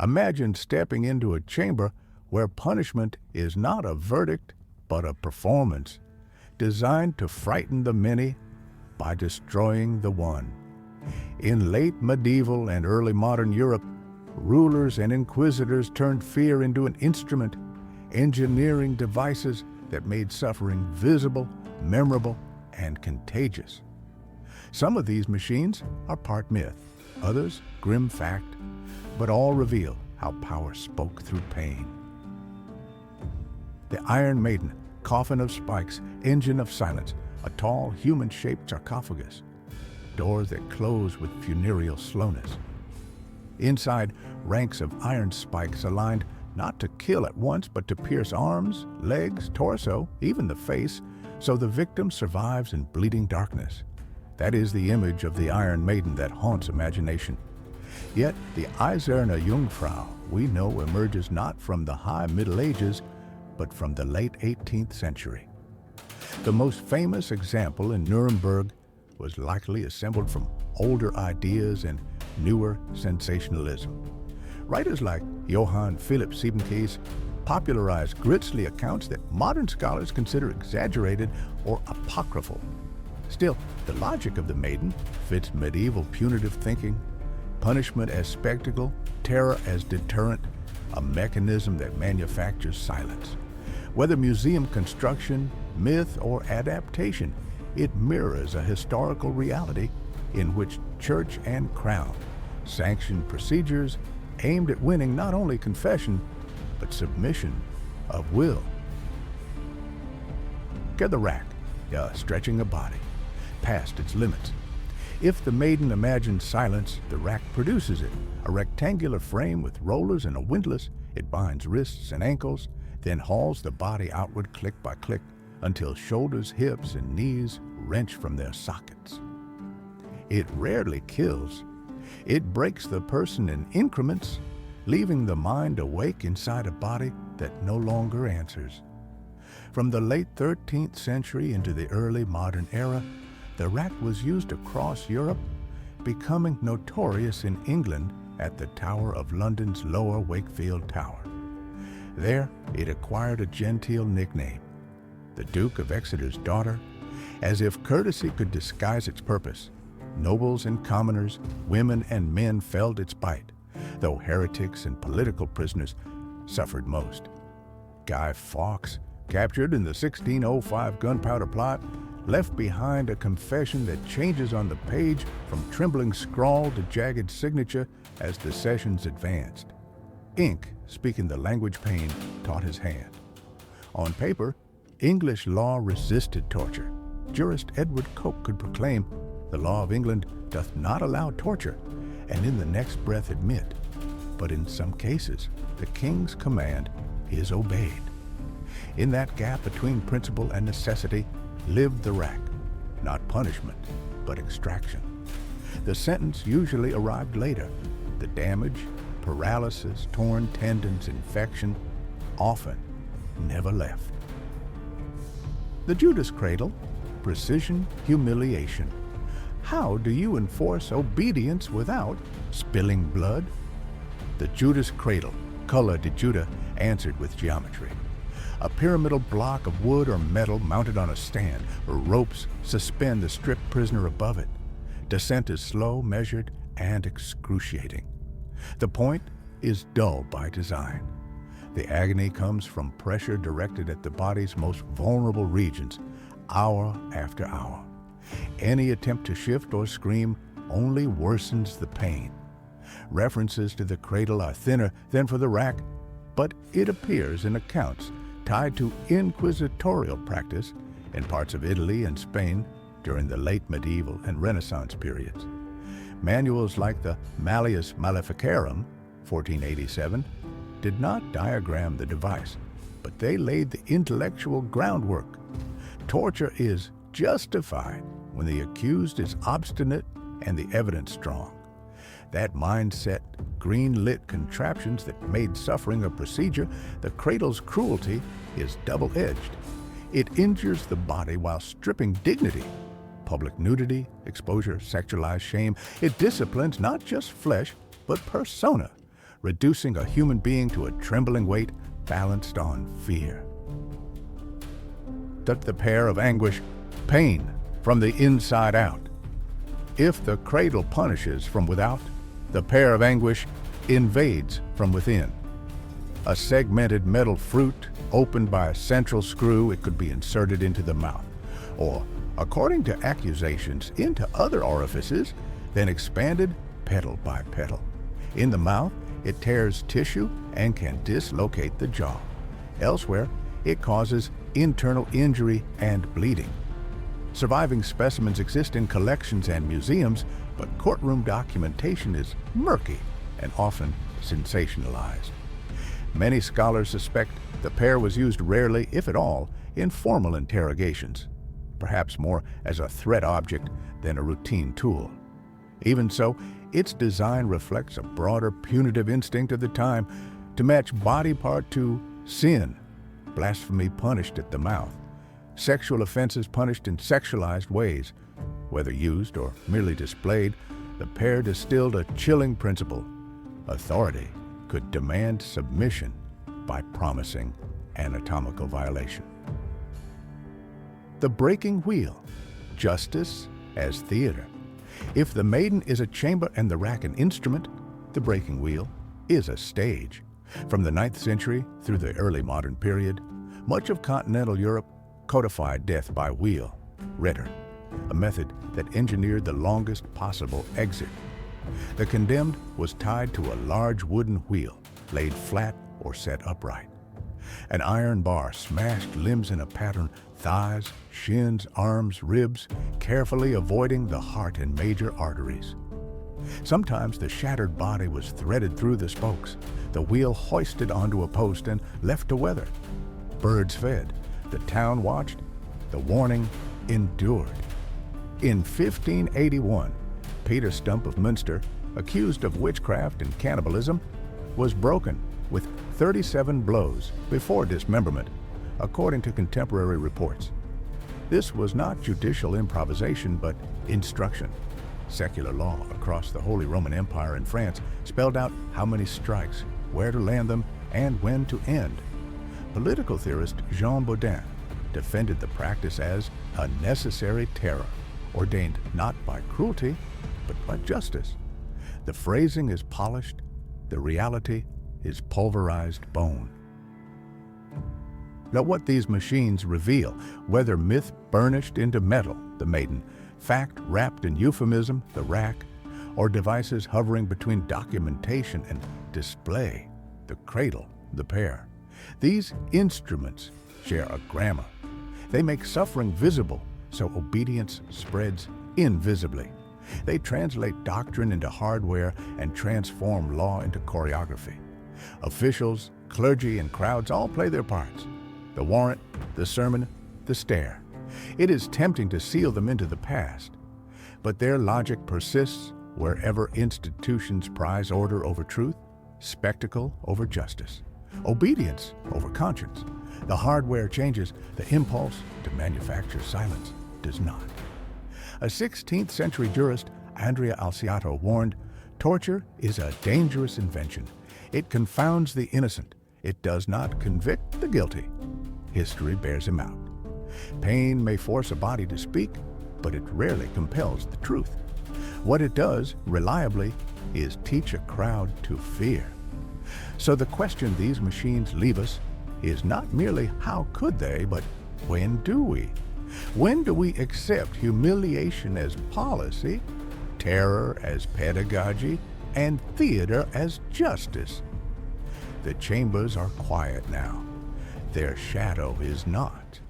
Imagine stepping into a chamber where punishment is not a verdict, but a performance, designed to frighten the many by destroying the one. In late medieval and early modern Europe, rulers and inquisitors turned fear into an instrument, engineering devices that made suffering visible, memorable, and contagious. Some of these machines are part myth, others grim fact, but all reveal how power spoke through pain. The Iron Maiden, coffin of spikes, engine of silence, a tall human-shaped sarcophagus, doors that close with funereal slowness. Inside, ranks of iron spikes aligned not to kill at once, but to pierce arms, legs, torso, even the face, so the victim survives in bleeding darkness. That is the image of the Iron Maiden that haunts imagination. Yet the Eiserne Jungfrau we know emerges not from the high Middle Ages, but from the late 18th century. The most famous example in Nuremberg was likely assembled from older ideas and newer sensationalism. Writers like Johann Philipp Siebenkees popularized grisly accounts that modern scholars consider exaggerated or apocryphal. Still, the logic of the Maiden fits medieval punitive thinking, punishment as spectacle, terror as deterrent, a mechanism that manufactures silence. Whether museum construction, myth, or adaptation, it mirrors a historical reality in which church and crown sanctioned procedures aimed at winning not only confession, but submission of will. Get the rack, stretching a body past its limits. If the Maiden imagines silence, the rack produces it. A rectangular frame with rollers and a windlass, it binds wrists and ankles, then hauls the body outward click by click until shoulders, hips, and knees wrench from their sockets. It rarely kills. It breaks the person in increments, leaving the mind awake inside a body that no longer answers. From the late 13th century into the early modern era, the rack was used across Europe, becoming notorious in England at the Tower of London's Lower Wakefield Tower. There, it acquired a genteel nickname, the Duke of Exeter's daughter, as if courtesy could disguise its purpose. Nobles and commoners, women and men felt its bite, though heretics and political prisoners suffered most. Guy Fawkes, captured in the 1605 gunpowder plot, left behind a confession that changes on the page from trembling scrawl to jagged signature as the sessions advanced. Ink, speaking the language pain, taught his hand. On paper, English law resisted torture. Jurist Edward Coke could proclaim, "The law of England doth not allow torture," and in the next breath admit, but in some cases, the king's command is obeyed. In that gap between principle and necessity lived the rack, not punishment, but extraction. The sentence usually arrived later. The damage, paralysis, torn tendons, infection, often never left. The Judas Cradle, precision, humiliation. How do you enforce obedience without spilling blood? The Judas Cradle, Cola de Judah, answered with geometry. A pyramidal block of wood or metal mounted on a stand, where ropes suspend the stripped prisoner above it. Descent is slow, measured, and excruciating. The point is dull by design. The agony comes from pressure directed at the body's most vulnerable regions, hour after hour. Any attempt to shift or scream only worsens the pain. References to the cradle are thinner than for the rack, but it appears in accounts tied to inquisitorial practice in parts of Italy and Spain during the late medieval and Renaissance periods. Manuals like the Malleus Maleficarum, 1487, did not diagram the device, but they laid the intellectual groundwork. Torture is justified when the accused is obstinate and the evidence strong. That mindset, green-lit contraptions that made suffering a procedure, the cradle's cruelty is double-edged. It injures the body while stripping dignity. Public nudity, exposure, sexualized shame. It disciplines not just flesh, but persona, reducing a human being to a trembling weight balanced on fear. The Pear of Anguish, pain from the inside out. If the cradle punishes from without, the Pear of Anguish invades from within. A segmented metal fruit opened by a central screw, it could be inserted into the mouth, or, according to accusations, into other orifices, then expanded petal by petal. In the mouth, it tears tissue and can dislocate the jaw. Elsewhere, it causes internal injury and bleeding. Surviving specimens exist in collections and museums, but courtroom documentation is murky and often sensationalized. Many scholars suspect the pear was used rarely, if at all, in formal interrogations, perhaps more as a threat object than a routine tool. Even so, its design reflects a broader punitive instinct of the time to match body part to sin, blasphemy punished at the mouth, sexual offenses punished in sexualized ways. Whether used or merely displayed, the pear distilled a chilling principle. Authority could demand submission by promising anatomical violation. The breaking wheel, justice as theater. If the maiden is a chamber and the rack an instrument, the breaking wheel is a stage. From the 9th century through the early modern period, much of continental Europe codified death by wheel, ritter, a method that engineered the longest possible exit. The condemned was tied to a large wooden wheel, laid flat or set upright. An iron bar smashed limbs in a pattern, thighs, shins, arms, ribs, carefully avoiding the heart and major arteries. Sometimes the shattered body was threaded through the spokes, the wheel hoisted onto a post and left to weather. Birds fed, the town watched, the warning endured. In 1581, Peter Stump of Münster, accused of witchcraft and cannibalism, was broken with 37 blows before dismemberment, according to contemporary reports. This was not judicial improvisation, but instruction. Secular law across the Holy Roman Empire and France spelled out how many strikes, where to land them, and when to end. Political theorist Jean Bodin defended the practice as a necessary terror, ordained not by cruelty, but by justice. The phrasing is polished, the reality is pulverized bone. Now, what these machines reveal, whether myth burnished into metal, the maiden, fact wrapped in euphemism, the rack, or devices hovering between documentation and display, the cradle, the pear. These instruments share a grammar. They make suffering visible, so obedience spreads invisibly. They translate doctrine into hardware and transform law into choreography. Officials, clergy, and crowds all play their parts. The warrant, the sermon, the stare. It is tempting to seal them into the past, but their logic persists wherever institutions prize order over truth, spectacle over justice, obedience over conscience. The hardware changes, the impulse to manufacture silence does not. A 16th century jurist, Andrea Alciato, warned, torture is a dangerous invention. It confounds the innocent. It does not convict the guilty. History bears him out. Pain may force a body to speak, but it rarely compels the truth. What it does, reliably, is teach a crowd to fear. So the question these machines leave us is not merely how could they, but when do we? When do we accept humiliation as policy, terror as pedagogy, and theater as justice? The chambers are quiet now. Their shadow is not.